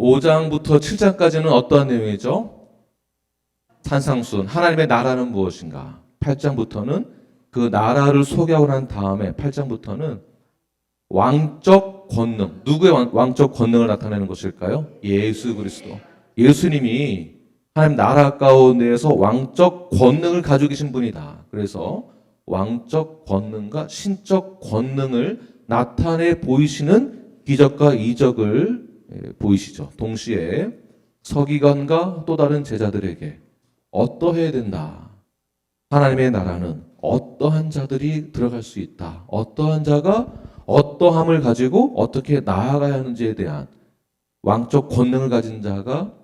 5장부터 7장까지는 어떠한 내용이죠? 산상수훈, 하나님의 나라는 무엇인가? 8장부터는 그 나라를 소개하고 난 다음에 8장부터는 왕적 권능, 누구의 왕적 권능을 나타내는 것일까요? 예수 그리스도. 예수님이 하나님 나라 가운데에서 왕적 권능을 가지고 계신 분이다. 그래서 왕적 권능과 신적 권능을 나타내 보이시는 기적과 이적을 보이시죠. 동시에 서기관과 또 다른 제자들에게 어떠해야 된다. 하나님의 나라는 어떠한 자들이 들어갈 수 있다. 어떠한 자가 어떠함을 가지고 어떻게 나아가야 하는지에 대한 왕적 권능을 가진 자가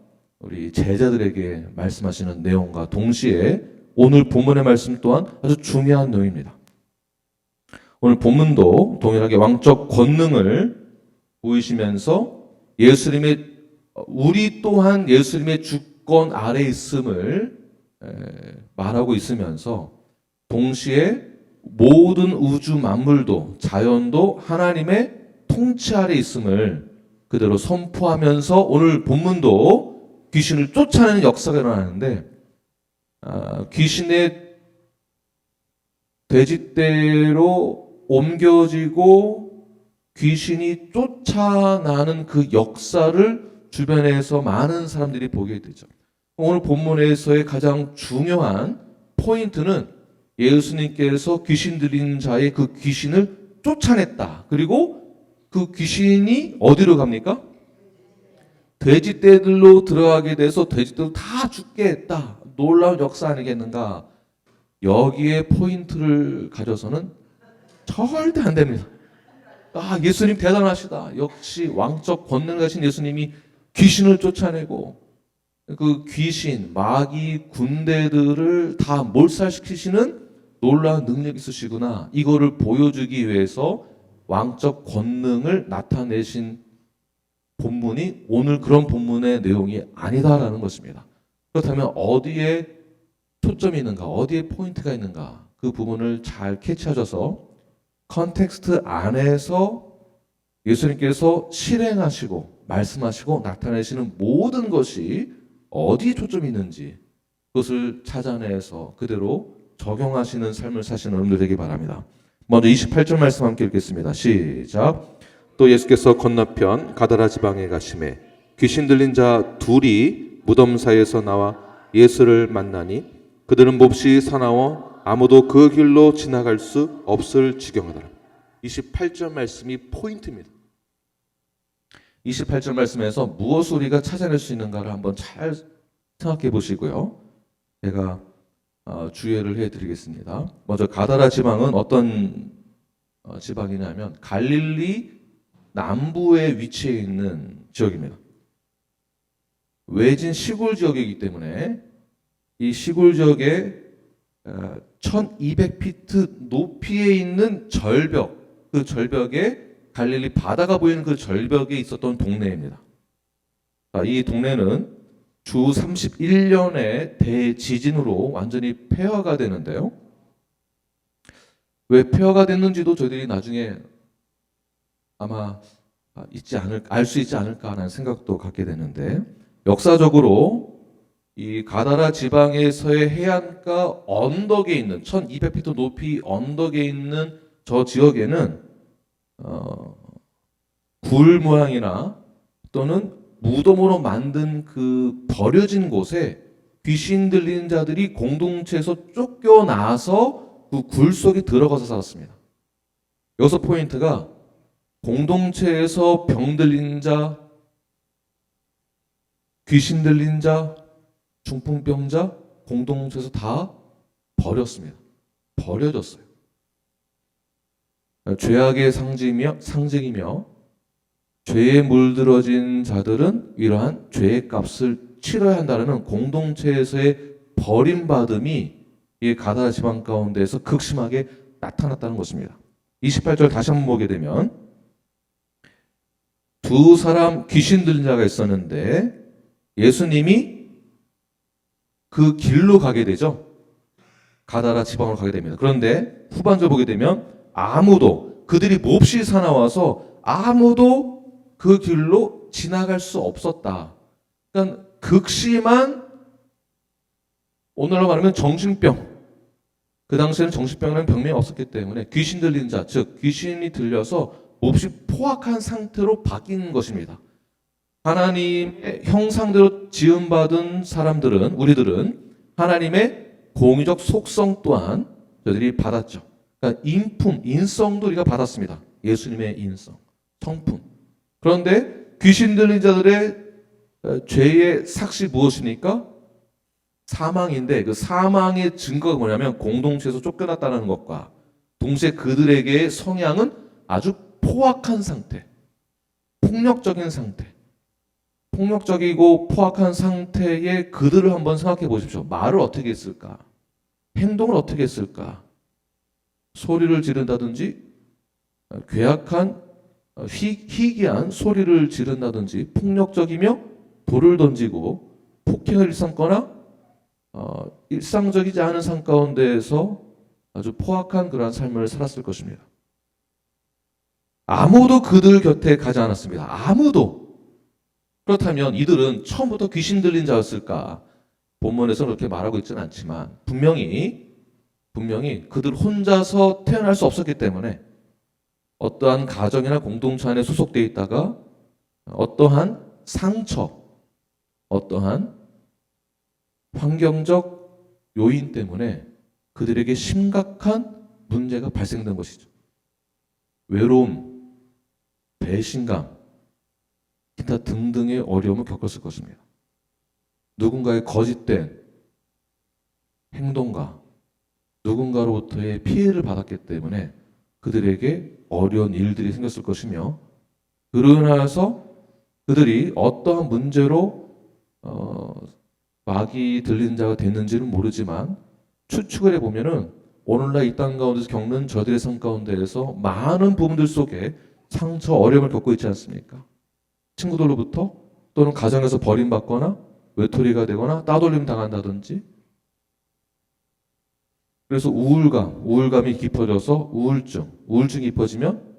우리 제자들에게 말씀하시는 내용과 동시에 오늘 본문의 말씀 또한 아주 중요한 내용입니다. 오늘 본문도 동일하게 왕적 권능을 보이시면서 예수님의 우리 또한 예수님의 주권 아래 있음을 말하고 있으면서 동시에 모든 우주 만물도 자연도 하나님의 통치 아래 있음을 그대로 선포하면서 오늘 본문도 귀신을 쫓아내는 역사가 일어나는데 귀신의 돼지떼로 옮겨지고 귀신이 쫓아나는 그 역사를 주변에서 많은 사람들이 보게 되죠. 오늘 본문에서의 가장 중요한 포인트는 예수님께서 귀신 들린 자의 그 귀신을 쫓아냈다. 그리고 그 귀신이 어디로 갑니까? 돼지떼들로 들어가게 돼서 돼지떼들 다 죽게 했다. 놀라운 역사 아니겠는가? 여기에 포인트를 가져서는 절대 안 됩니다. 예수님 대단하시다. 역시 왕적 권능을 가진 예수님이 귀신을 쫓아내고 그 귀신, 마귀, 군대들을 다 몰살시키시는 놀라운 능력이 있으시구나. 이거를 보여주기 위해서 왕적 권능을 나타내신 본문이 오늘 그런 본문의 내용이 아니다라는 것입니다. 그렇다면 어디에 초점이 있는가? 어디에 포인트가 있는가? 그 부분을 잘 캐치하셔서 컨텍스트 안에서 예수님께서 실행하시고 말씀하시고 나타내시는 모든 것이 어디에 초점이 있는지 그것을 찾아내서 그대로 적용하시는 삶을 사시는 여러분들 되기 바랍니다. 먼저 28절 말씀 함께 읽겠습니다. 시작. 또 예수께서 건너편 가다라 지방에 가심에 귀신 들린 자 둘이 무덤 사이에서 나와 예수를 만나니 그들은 몹시 사나워 아무도 그 길로 지나갈 수 없을 지경하더라. 28절 말씀이 포인트입니다. 28절 말씀에서 무엇을 우리가 찾아낼 수 있는가를 한번 잘 생각해 보시고요. 제가 주의를 해드리겠습니다. 먼저 가다라 지방은 어떤 지방이냐면 갈릴리 남부에 위치해 있는 지역입니다. 외진 시골 지역이기 때문에 이 시골 지역에 1200피트 높이에 있는 절벽, 그 절벽에 갈릴리 바다가 보이는 그 절벽에 있었던 동네입니다. 이 동네는 주 31년의 대지진으로 완전히 폐허가 되는데요. 왜 폐허가 됐는지도 저희들이 나중에 아마 알 수 있지 않을까 하는 생각도 갖게 되는데 역사적으로 이 가다라 지방에서의 해안가 언덕에 있는 1200피트 높이 언덕에 있는 저 지역에는 굴 모양이나 또는 무덤으로 만든 그 버려진 곳에 귀신 들린 자들이 공동체에서 쫓겨나서 그 굴 속에 들어가서 살았습니다. 여기서 포인트가 공동체에서 병 들린 자, 귀신 들린 자, 중풍병자 공동체에서 다 버렸습니다. 버려졌어요. 죄악의 상징이며 죄에 물들어진 자들은 이러한 죄의 값을 치러야 한다는 공동체에서의 버림받음이 이 가다라 지방 가운데에서 극심하게 나타났다는 것입니다. 28절 다시 한번 보게 되면 두 사람 귀신 들린 자가 있었는데 예수님이 그 길로 가게 되죠. 가다라 지방으로 가게 됩니다. 그런데 후반절 보게 되면 그들이 몹시 사나워서 아무도 그 길로 지나갈 수 없었다. 그러니까 극심한, 오늘로 말하면 정신병. 그 당시에는 정신병이라는 병명이 없었기 때문에 귀신 들린 자, 즉 귀신이 들려서 몹시 포악한 상태로 바뀐 것입니다. 하나님의 형상대로 지음받은 사람들은, 우리들은 하나님의 공의적 속성 또한 저희들이 받았죠. 그러니까 인품, 인성도 우리가 받았습니다. 예수님의 인성, 성품. 그런데 귀신 들린 자들의 죄의 삭시 무엇입니까? 사망인데, 그 사망의 증거가 뭐냐면 공동체에서 쫓겨났다는 것과 동시에 그들에게의 성향은 아주 포악한 상태, 폭력적인 상태. 폭력적이고 포악한 상태의 그들을 한번 생각해 보십시오. 말을 어떻게 했을까? 행동을 어떻게 했을까? 소리를 지른다든지, 괴악한 희귀한 소리를 지른다든지, 폭력적이며 돌을 던지고 폭행을 일삼거나 일상적이지 않은 삶 가운데에서 아주 포악한 그러한 삶을 살았을 것입니다. 아무도 그들 곁에 가지 않았습니다. 아무도. 그렇다면 이들은 처음부터 귀신 들린 자였을까? 본문에서는 그렇게 말하고 있지는 않지만 분명히 그들 혼자서 태어날 수 없었기 때문에 어떠한 가정이나 공동체 안에 소속되어 있다가 어떠한 상처, 어떠한 환경적 요인 때문에 그들에게 심각한 문제가 발생된 것이죠. 외로움, 배신감, 기타 등등의 어려움을 겪었을 것입니다. 누군가의 거짓된 행동과 누군가로부터의 피해를 받았기 때문에 그들에게 어려운 일들이 생겼을 것이며, 그로 인하여서 그들이 어떠한 문제로 마귀 들린 자가 됐는지는 모르지만 추측을 해보면은 오늘날 이 땅 가운데서 겪는 저들의 삶 가운데에서 많은 부분들 속에 상처, 어려움을 겪고 있지 않습니까? 친구들로부터 또는 가정에서 버림받거나 외톨이가 되거나 따돌림 당한다든지, 그래서 우울감이 깊어져서 우울증이 깊어지면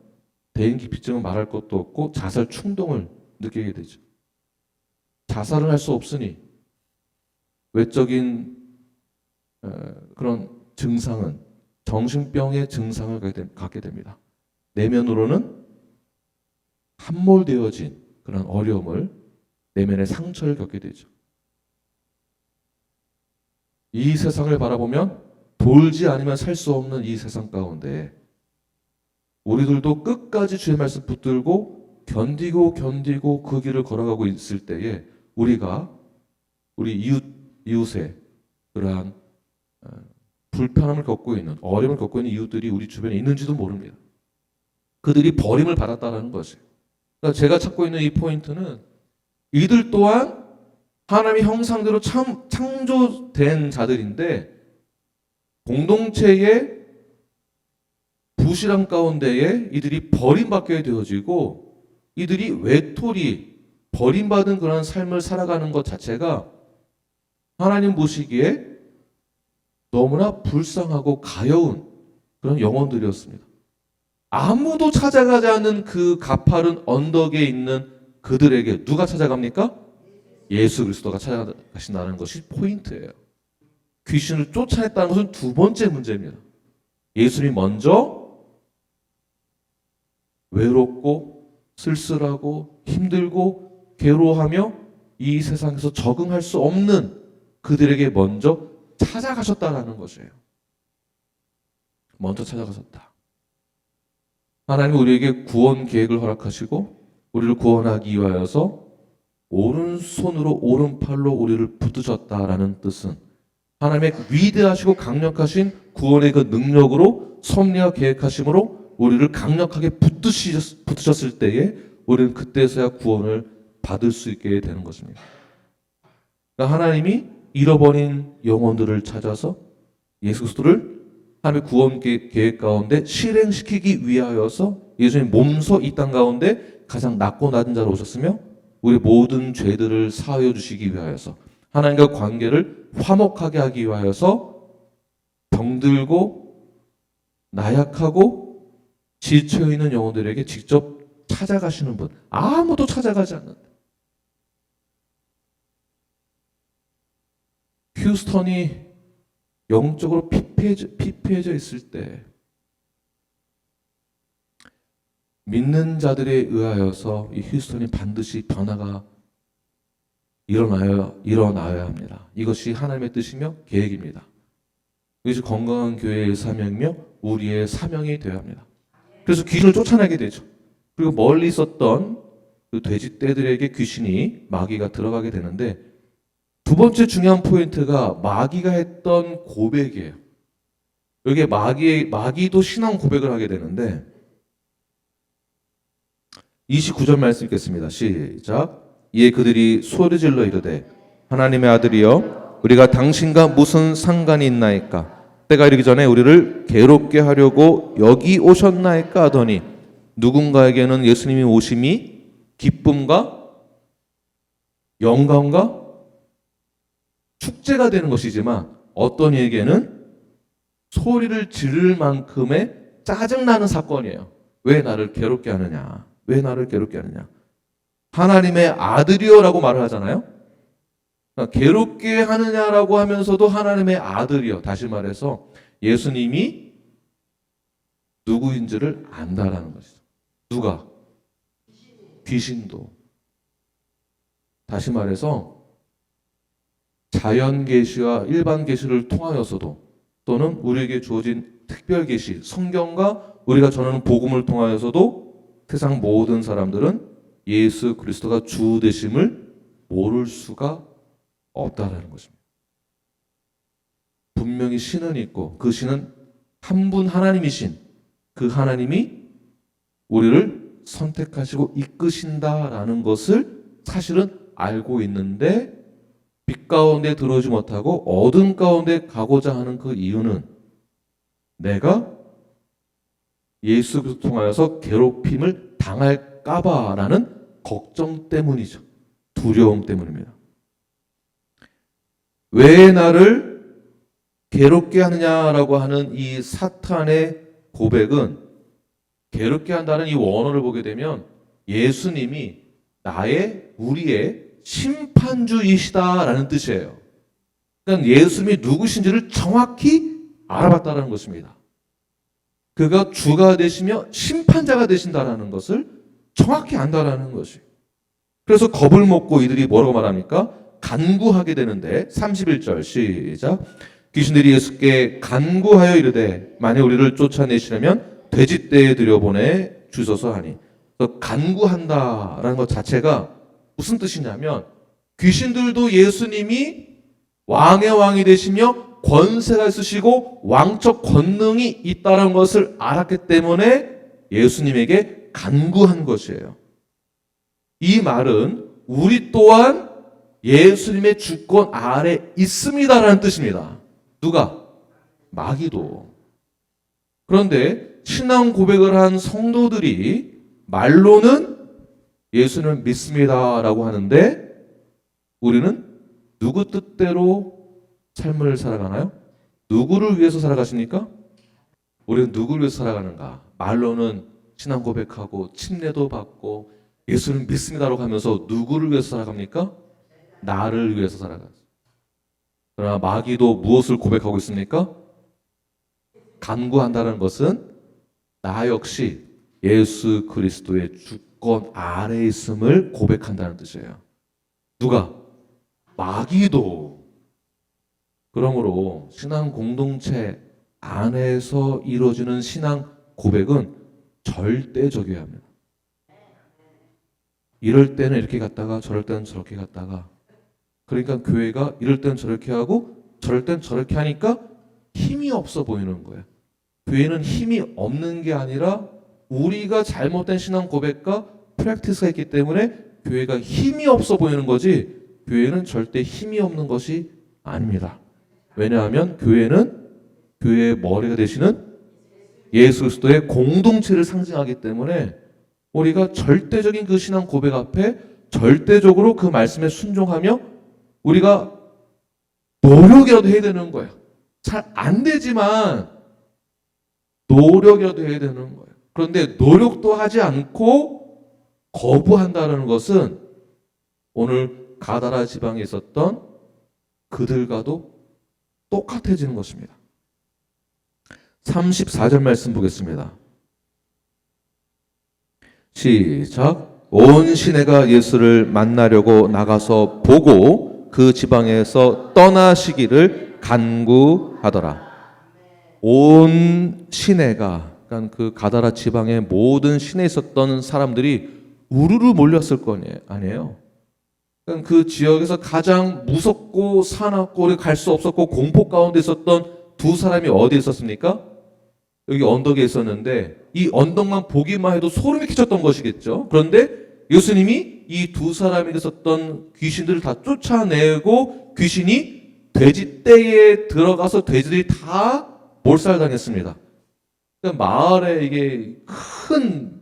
대인기피증은 말할 것도 없고 자살 충동을 느끼게 되죠. 자살을 할 수 없으니 외적인 그런 증상은 정신병의 증상을 갖게 됩니다. 내면으로는 함몰되어진 그런 어려움을, 내면의 상처를 겪게 되죠. 이 세상을 바라보면 돌지 않으면 살 수 없는 이 세상 가운데 우리들도 끝까지 주의 말씀 붙들고 견디고 그 길을 걸어가고 있을 때에 우리가 우리 이웃의 그러한 불편함을 겪고 있는, 어려움을 겪고 있는 이웃들이 우리 주변에 있는지도 모릅니다. 그들이 버림을 받았다는 것이에요. 그러니까 제가 찾고 있는 이 포인트는 이들 또한 하나님의 형상대로 창조된 자들인데 공동체의 부실함 가운데에 이들이 버림받게 되어지고 이들이 외톨이, 버림받은 그런 삶을 살아가는 것 자체가 하나님 보시기에 너무나 불쌍하고 가여운 그런 영혼들이었습니다. 아무도 찾아가지 않는 그 가파른 언덕에 있는 그들에게 누가 찾아갑니까? 예수 그리스도가 찾아가신다는 것이 포인트예요. 귀신을 쫓아냈다는 것은 두 번째 문제입니다. 예수님이 먼저 외롭고 쓸쓸하고 힘들고 괴로워하며 이 세상에서 적응할 수 없는 그들에게 먼저 찾아가셨다는 것이에요. 먼저 찾아가셨다. 하나님은 우리에게 구원 계획을 허락하시고 우리를 구원하기 위하여서 오른손으로 오른팔로 우리를 붙드셨다라는 뜻은 하나님의 위대하시고 강력하신 구원의 그 능력으로 섭리와 계획하심으로 우리를 강력하게 붙드셨을 때에 우리는 그때서야 구원을 받을 수 있게 되는 것입니다. 그러니까 하나님이 잃어버린 영혼들을 찾아서 예수 그리스도를 하나님의 구원 계획 가운데 실행시키기 위하여서 예수님 몸소 이 땅 가운데 가장 낮고 낮은 자로 오셨으며 우리 모든 죄들을 사하여 주시기 위하여서 하나님과 관계를 화목하게 하기 위하여서 병들고 나약하고 지쳐있는 영혼들에게 직접 찾아가시는 분, 아무도 찾아가지 않는데. 휴스턴이 영적으로 피폐해져 있을 때 믿는 자들에 의하여서 이 휴스턴이 반드시 변화가 일어나야 합니다. 이것이 하나님의 뜻이며 계획입니다. 이것이 건강한 교회의 사명이며 우리의 사명이 되어야 합니다. 그래서 귀신을 쫓아내게 되죠. 그리고 멀리 있었던 그 돼지떼들에게 귀신이 마귀가 들어가게 되는데, 두 번째 중요한 포인트가 마귀가 했던 고백이에요. 여기에 마귀도 신앙 고백을 하게 되는데 29절 말씀 읽겠습니다. 시작. 이에 그들이 소리질러 이르되 하나님의 아들이여 우리가 당신과 무슨 상관이 있나이까? 때가 이르기 전에 우리를 괴롭게 하려고 여기 오셨나이까 하더니, 누군가에게는 예수님이 오심이 기쁨과 영광과 축제가 되는 것이지만 어떤 이에게는 소리를 지를 만큼의 짜증나는 사건이에요. 왜 나를 괴롭게 하느냐? 왜 나를 괴롭게 하느냐? 하나님의 아들이요라고 말을 하잖아요. 그러니까 괴롭게 하느냐라고 하면서도 하나님의 아들이요. 다시 말해서 예수님이 누구인지를 안다라는 것이죠. 누가? 귀신도. 다시 말해서 자연 계시와 일반 계시를 통하여서도, 또는 우리에게 주어진 특별 계시, 성경과 우리가 전하는 복음을 통하여서도 세상 모든 사람들은 예수 그리스도가 주 되심을 모를 수가 없다라는 것입니다. 분명히 신은 있고 그 신은 한 분 하나님이신 그 하나님이 우리를 선택하시고 이끄신다라는 것을 사실은 알고 있는데, 빛 가운데 들어오지 못하고 어둠 가운데 가고자 하는 그 이유는 내가 예수 그리스도 통하여서 괴롭힘을 당할까봐라는 걱정 때문이죠. 두려움 때문입니다. 왜 나를 괴롭게 하느냐라고 하는 이 사탄의 고백은, 괴롭게 한다는 이 원어를 보게 되면 예수님이 우리의 심판주이시다라는 뜻이에요. 그러니까 예수님이 누구신지를 정확히 알아봤다는 것입니다. 그가 주가 되시며 심판자가 되신다라는 것을 정확히 안다라는 것이에요. 그래서 겁을 먹고 이들이 뭐라고 말합니까? 간구하게 되는데 31절 시작. 귀신들이 예수께 간구하여 이르되 만일 우리를 쫓아내시려면 돼지떼에 들여보내 주소서 하니. 간구한다라는 것 자체가 무슨 뜻이냐면, 귀신들도 예수님이 왕의 왕이 되시며 권세가 있으시고 왕적 권능이 있다는 것을 알았기 때문에 예수님에게 간구한 것이에요. 이 말은 우리 또한 예수님의 주권 아래 있습니다라는 뜻입니다. 누가? 마귀도. 그런데 신앙 고백을 한 성도들이 말로는 예수님을 믿습니다라고 하는데, 우리는 누구 뜻대로 삶을 살아가나요? 누구를 위해서 살아가십니까? 우리는 누구를 위해서 살아가는가? 말로는 신앙 고백하고 침례도 받고 예수를 믿습니다라고 하면서 누구를 위해서 살아갑니까? 나를 위해서 살아가죠. 그러나 마귀도 무엇을 고백하고 있습니까? 간구한다는 것은 나 역시 예수 그리스도의 주권 아래에 있음을 고백한다는 뜻이에요. 누가? 마귀도. 그러므로 신앙 공동체 안에서 이루어지는 신앙 고백은 절대적이어야 합니다. 이럴 때는 이렇게 갔다가 저럴 때는 저렇게 갔다가, 그러니까 교회가 이럴 때는 저렇게 하고 저럴 때는 저렇게 하니까 힘이 없어 보이는 거예요. 교회는 힘이 없는 게 아니라 우리가 잘못된 신앙 고백과 프랙티스가 있기 때문에 교회가 힘이 없어 보이는 거지, 교회는 절대 힘이 없는 것이 아닙니다. 왜냐하면 교회는 교회의 머리가 되시는 예수 그리스도의 공동체를 상징하기 때문에 우리가 절대적인 그 신앙 고백 앞에 절대적으로 그 말씀에 순종하며 우리가 노력이라도 해야 되는 거예요. 잘 안 되지만 노력이라도 해야 되는 거예요. 그런데 노력도 하지 않고 거부한다는 것은 오늘 가다라 지방에 있었던 그들과도 똑같아지는 것입니다. 34절 말씀 보겠습니다. 시작. 온 시내가 예수를 만나려고 나가서 보고 그 지방에서 떠나시기를 간구하더라. 온 시내가, 그러니까 그 가다라 지방의 모든 시내에 있었던 사람들이 우르르 몰렸을 거 아니에요. 그러니까 그 지역에서 가장 무섭고 사납고 갈 수 없었고 공포 가운데 있었던 두 사람이 어디에 있었습니까? 여기 언덕에 있었는데 이 언덕만 보기만 해도 소름이 끼쳤던 것이겠죠. 그런데 예수님이 이 두 사람에게 있었던 귀신들을 다 쫓아내고 귀신이 돼지떼에 들어가서 돼지들이 다 몰살당했습니다. 그러니까 마을에 이게 큰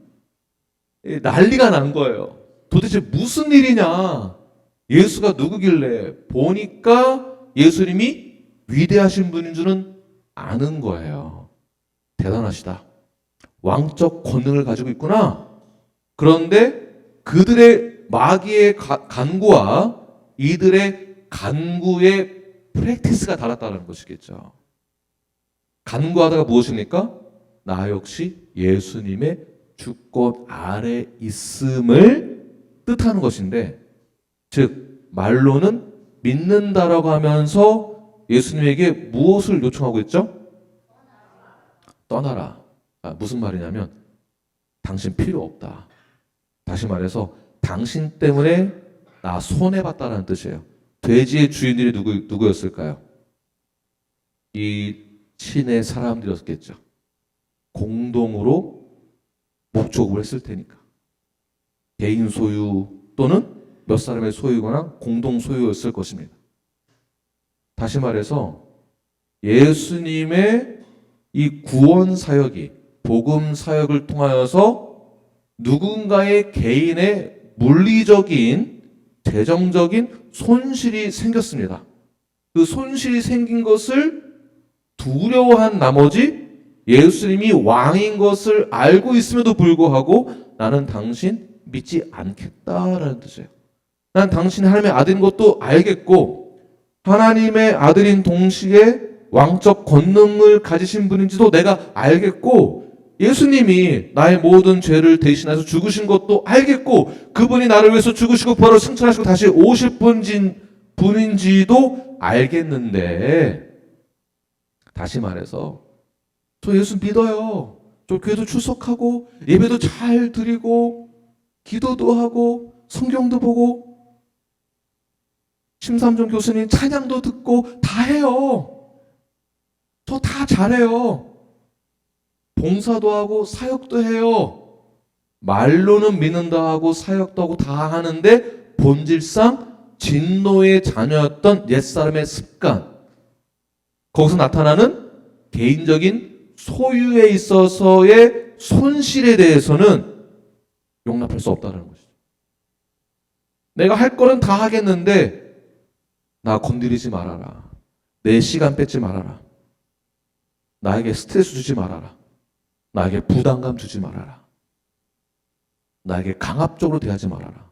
난리가 난 거예요. 도대체 무슨 일이냐? 예수가 누구길래? 보니까 예수님이 위대하신 분인 줄은 아는 거예요. 대단하시다. 왕적 권능을 가지고 있구나. 그런데 그들의 마귀의 간구와 이들의 간구의 프랙티스가 달랐다는 것이겠죠. 간구하다가 무엇입니까? 나 역시 예수님의 주권 아래 있음을 뜻하는 것인데, 즉 말로는 믿는다라고 하면서 예수님에게 무엇을 요청하고 있죠? 떠나라. 무슨 말이냐면 당신 필요 없다. 다시 말해서 당신 때문에 나 손해봤다라는 뜻이에요. 돼지의 주인들이 누구였을까요? 이 시내 사람들이었겠죠. 공동으로 목축을 했을 테니까. 개인 소유 또는 몇 사람의 소유거나 공동 소유였을 것입니다. 다시 말해서 예수님의 이 구원 사역이, 복음 사역을 통하여서 누군가의 개인의 물리적인 재정적인 손실이 생겼습니다. 그 손실이 생긴 것을 두려워한 나머지 예수님이 왕인 것을 알고 있음에도 불구하고 나는 당신 믿지 않겠다라는 뜻이에요. 난 당신이 하나님의 아들인 것도 알겠고 하나님의 아들인 동시에 왕적 권능을 가지신 분인지도 내가 알겠고 예수님이 나의 모든 죄를 대신해서 죽으신 것도 알겠고 그분이 나를 위해서 죽으시고 부활을 승천하시고 다시 오실 분인지도 알겠는데 다시 말해서 저 예수 믿어요. 저 교회도 출석하고 예배도 잘 드리고 기도도 하고 성경도 보고 심삼종 교수님 찬양도 듣고 다 해요. 저 다 잘해요. 봉사도 하고 사역도 해요. 말로는 믿는다 하고 사역도 하고 다 하는데 본질상 진노의 자녀였던 옛사람의 습관, 거기서 나타나는 개인적인 소유에 있어서의 손실에 대해서는 용납할 수 없다는 것이죠. 내가 할 거는 다 하겠는데 나 건드리지 말아라. 내 시간 뺏지 말아라. 나에게 스트레스 주지 말아라. 나에게 부담감 주지 말아라. 나에게 강압적으로 대하지 말아라.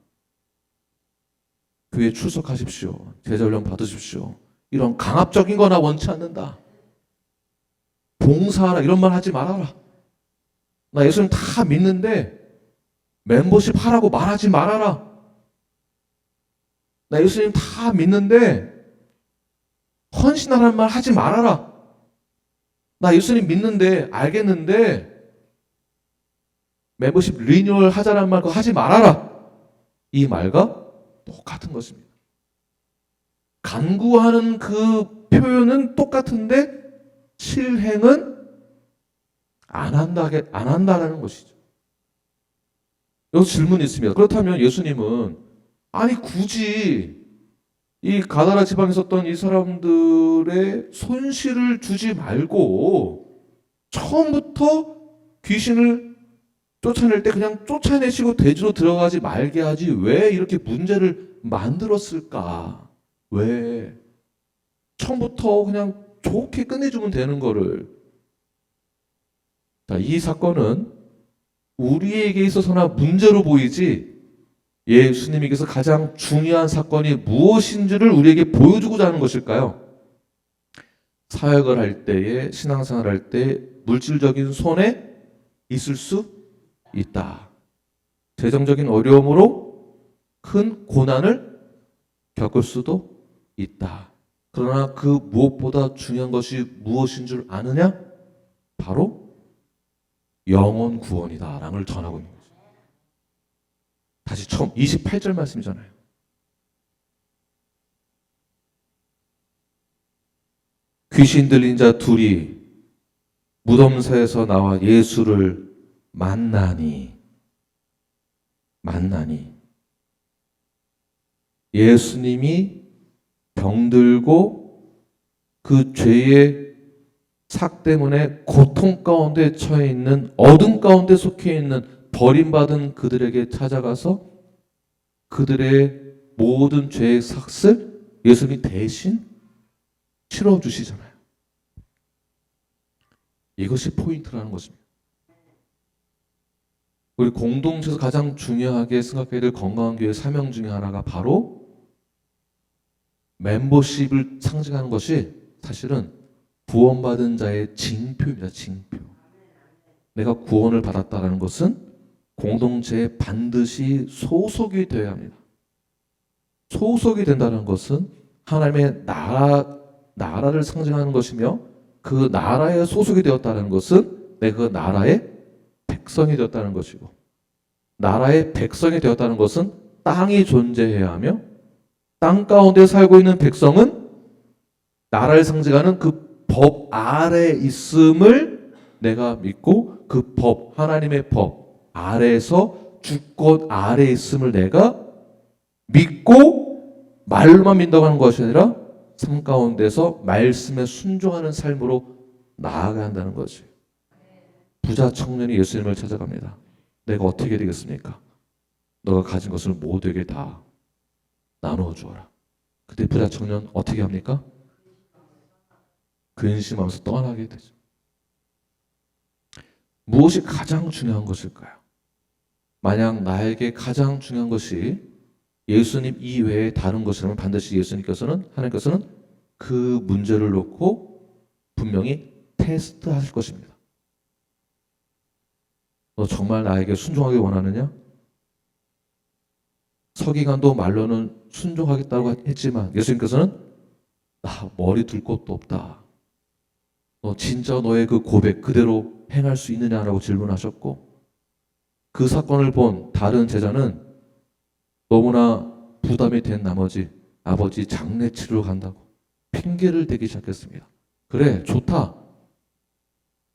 교회에 출석하십시오. 제자훈련 받으십시오. 이런 강압적인 거 나 원치 않는다. 봉사하라 이런 말 하지 말아라. 나 예수님 다 믿는데 멤버십 하라고 말하지 말아라. 나 예수님 다 믿는데 헌신하라는 말 하지 말아라. 나 예수님 믿는데 알겠는데 멤버십 리뉴얼 하자라는 말 그거 하지 말아라. 이 말과 똑같은 것입니다. 간구하는 그 표현은 똑같은데 실행은 안 한다라는 것이죠. 여기서 질문이 있습니다. 그렇다면 예수님은 아니 굳이 이 가다라 지방에 있었던 이 사람들의 손실을 주지 말고 처음부터 귀신을 쫓아낼 때 그냥 쫓아내시고 돼지로 들어가지 말게 하지 왜 이렇게 문제를 만들었을까? 왜? 처음부터 그냥 좋게 끝내주면 되는 거를. 자, 이 사건은 우리에게 있어서나 문제로 보이지 예수님에게서 가장 중요한 사건이 무엇인지를 우리에게 보여주고자 하는 것일까요? 사역을 할 때에, 신앙생활 할 때 물질적인 손해 있을 수 있다. 재정적인 어려움으로 큰 고난을 겪을 수도 있다. 그러나 그 무엇보다 중요한 것이 무엇인 줄 아느냐? 바로 영혼 구원이다 라는 걸 전하고 있는 거죠. 다시 처음 28절 말씀이잖아요. 귀신 들린 자 둘이 무덤사에서 나와 예수를 만나니 예수님이 병들고 그 죄의 삭 때문에 고통 가운데 처해 있는, 어둠 가운데 속해 있는 버림받은 그들에게 찾아가서 그들의 모든 죄의 삭을 예수님이 대신 치러주시잖아요. 이것이 포인트라는 것입니다. 우리 공동체에서 가장 중요하게 생각해야 될 건강한 교회의 사명 중에 하나가 바로 멤버십을 상징하는 것이 사실은 구원받은 자의 징표입니다. 징표. 내가 구원을 받았다는 것은 공동체에 반드시 소속이 되어야 합니다. 소속이 된다는 것은 하나님의 나라를 상징하는 것이며, 그 나라에 소속이 되었다는 것은 내가 그 나라의 백성이 되었다는 것이고, 나라의 백성이 되었다는 것은 땅이 존재해야 하며, 땅 가운데 살고 있는 백성은 나라를 상징하는 그 법 아래에 있음을 내가 믿고, 그 법, 하나님의 법 아래에서 주권 아래에 있음을 내가 믿고 말로만 믿는다고 하는 것이 아니라 삶 가운데서 말씀에 순종하는 삶으로 나아가야 한다는 거지. 부자 청년이 예수님을 찾아갑니다. 내가 어떻게 되겠습니까? 너가 가진 것을 모두에게 다 나누어 주어라. 그때 부자 청년 어떻게 합니까? 근심하면서 떠나게 되죠. 무엇이 가장 중요한 것일까요? 만약 나에게 가장 중요한 것이 예수님 이외에 다른 것이라면 반드시 하나님께서는 그 문제를 놓고 분명히 테스트하실 것입니다. 너 정말 나에게 순종하기 원하느냐? 서기관도 말로는 순종하겠다고 했지만 예수님께서는 나 머리 둘 곳도 없다. 너 진짜 너의 그 고백 그대로 행할 수 있느냐라고 질문하셨고, 그 사건을 본 다른 제자는 너무나 부담이 된 나머지 아버지 장례 치르러 간다고 핑계를 대기 시작했습니다. 그래, 좋다.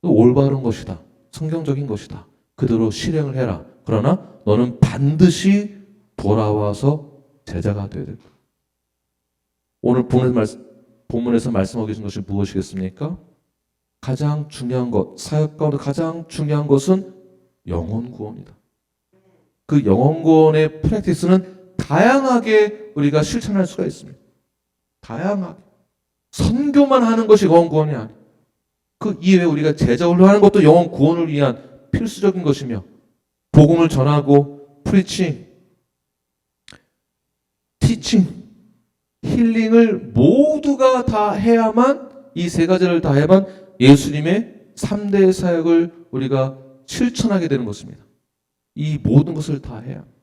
올바른 것이다. 성경적인 것이다. 그대로 실행을 해라. 그러나 너는 반드시 돌아와서 제자가 되어야 된다. 오늘 본문에서 말씀하고 계신 것이 무엇이겠습니까? 가장 중요한 것, 사역 가운데 가장 중요한 것은 영혼 구원이다. 그 영혼 구원의 프랙티스는 다양하게 우리가 실천할 수가 있습니다. 다양하게. 선교만 하는 것이 영혼 구원이 아니에요. 그 이외에 우리가 제자 훈련하는 것도 영혼 구원을 위한 필수적인 것이며, 복음을 전하고 프리칭, 티칭, 힐링을 모두가 다 해야만, 이 세 가지를 다 해야만 예수님의 3대 사역을 우리가 실천하게 되는 것입니다. 이 모든 것을 다 해야 합니다.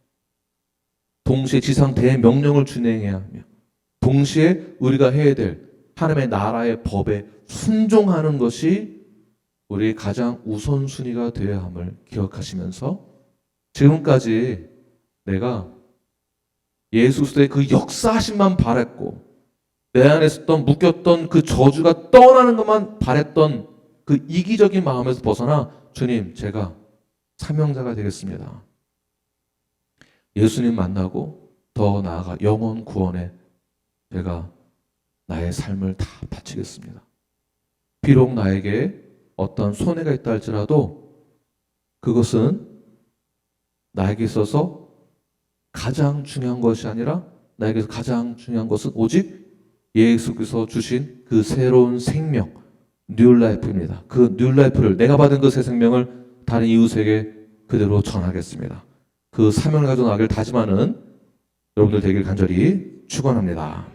동시에 지상 대명령을 준행해야 하며, 동시에 우리가 해야 될 하나님의 나라의 법에 순종하는 것이 우리의 가장 우선순위가 되어야 함을 기억하시면서, 지금까지 내가 예수 그리스도의 그 역사하심만 바랬고, 내 안에 있었던 묶였던 그 저주가 떠나는 것만 바랬던 그 이기적인 마음에서 벗어나, 주님, 제가 사명자가 되겠습니다. 예수님 만나고 더 나아가 영혼 구원에 제가 나의 삶을 다 바치겠습니다. 비록 나에게 어떤 손해가 있다 할지라도 그것은 나에게 있어서 가장 중요한 것이 아니라, 나에게 가장 중요한 것은 오직 예수께서 주신 그 새로운 생명, 뉴라이프입니다. 그 뉴라이프를, 내가 받은 그 새 생명을 다른 이웃에게 그대로 전하겠습니다. 그 사명을 가지고 나가길 다짐하는 여러분들 되길 간절히 축원합니다.